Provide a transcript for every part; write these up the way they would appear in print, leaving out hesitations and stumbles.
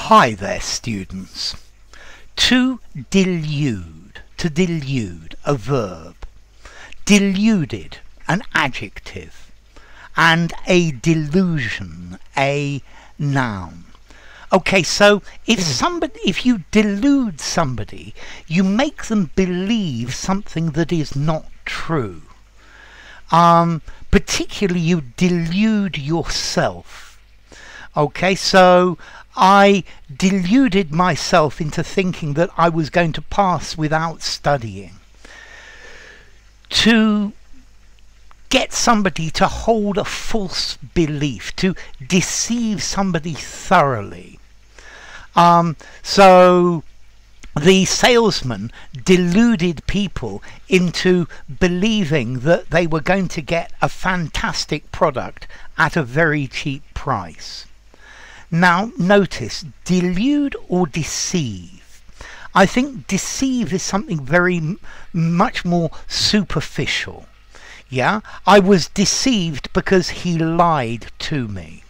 Hi there, students. To delude, a verb. Deluded, an adjective. And a delusion, a noun. Okay, so if you delude somebody, you make them believe something that is not true. Particularly you delude yourself. Okay, so I deluded myself into thinking that I was going to pass without studying. To get somebody to hold a false belief, to deceive somebody thoroughly. So the salesman deluded people into believing that they were going to get a fantastic product at a very cheap price. Now notice, delude or deceive. I think deceive is something very much more superficial. Yeah, I was deceived because he lied to me.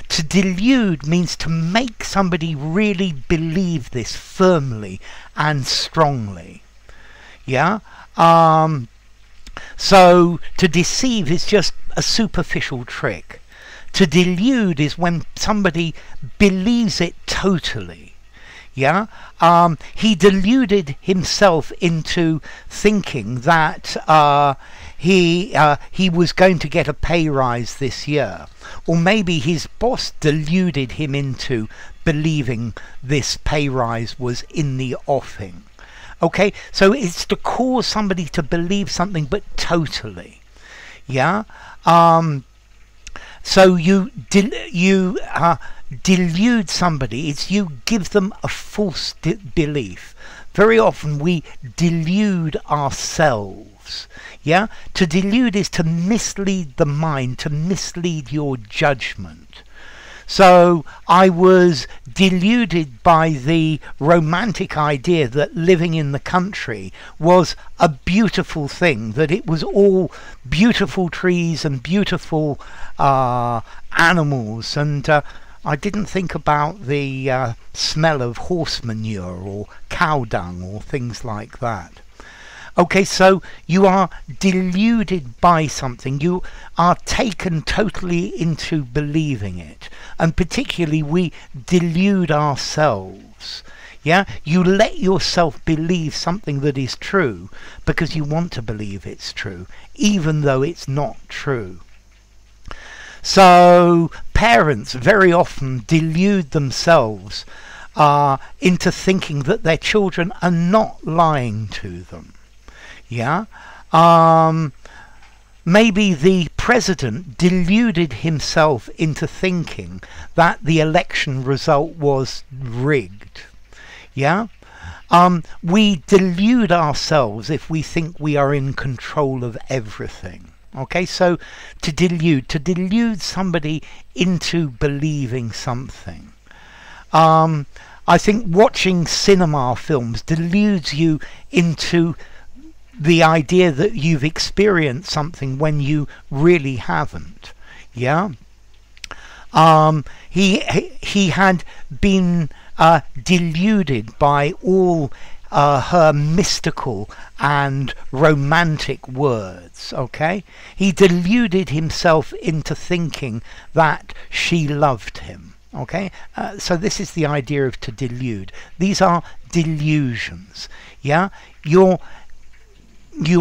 To delude means to make somebody really believe this firmly and strongly. Yeah, so to deceive is just a superficial trick. To delude is when somebody believes it totally. Yeah, he deluded himself into thinking that he was going to get a pay rise this year, or maybe his boss deluded him into believing this pay rise was in the offing. Okay, so it's to cause somebody to believe something, but totally. Yeah. So you delude somebody, it's you give them a false belief. Very often we delude ourselves. Yeah? To delude is to mislead the mind, to mislead your judgment. So I was deluded by the romantic idea that living in the country was a beautiful thing, that it was all beautiful trees and beautiful animals, and I didn't think about the smell of horse manure or cow dung or things like that. Okay, so you are deluded by something. You are taken totally into believing it. And particularly we delude ourselves. Yeah, you let yourself believe something that is true because you want to believe it's true, even though it's not true. So parents very often delude themselves into thinking that their children are not lying to them. Yeah, maybe the president deluded himself into thinking that the election result was rigged. Yeah, we delude ourselves if we think we are in control of everything. Okay, so to delude somebody into believing something. I think watching cinema films deludes you into the idea that you've experienced something when you really haven't. Yeah, he had been deluded by all her mystical and romantic words. Okay, he deluded himself into thinking that she loved him. Okay, so this is the idea of to delude. These are delusions. Yeah, you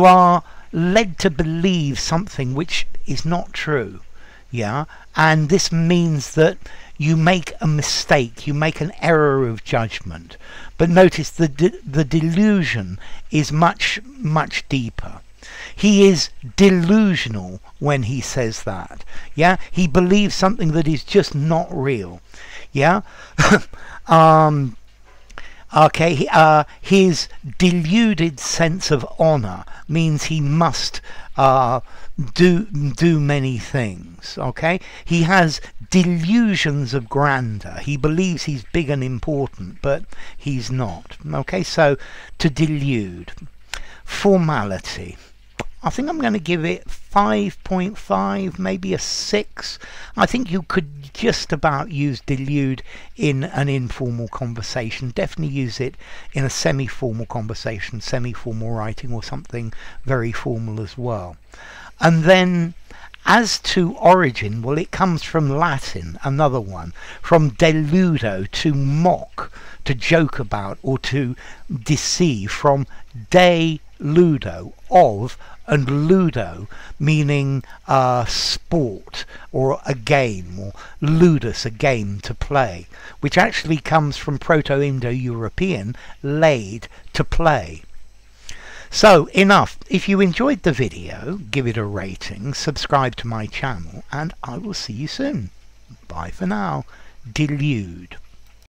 are led to believe something which is not true. Yeah, and this means that you make a mistake, you make an error of judgment. But notice the delusion is much deeper. He is delusional when he says that. Yeah, he believes something that is just not real. Yeah. Okay, his deluded sense of honor means he must do many things. Okay, he has delusions of grandeur. He believes he's big and important, but he's not. Okay, so to delude. Formality. I think I'm going to give it 5.5, maybe a 6. I think you could just about use delude in an informal conversation. Definitely use it in a semi-formal conversation, semi-formal writing, or something very formal as well. And then as to origin, well, it comes from Latin, another one, from deludo, to mock, to joke about, or to deceive, from de ludo, of, and ludo, meaning sport, or a game, or ludus, a game to play, which actually comes from Proto-Indo-European, laid, to play. So, enough. If you enjoyed the video, give it a rating, subscribe to my channel, and I will see you soon. Bye for now. Delude.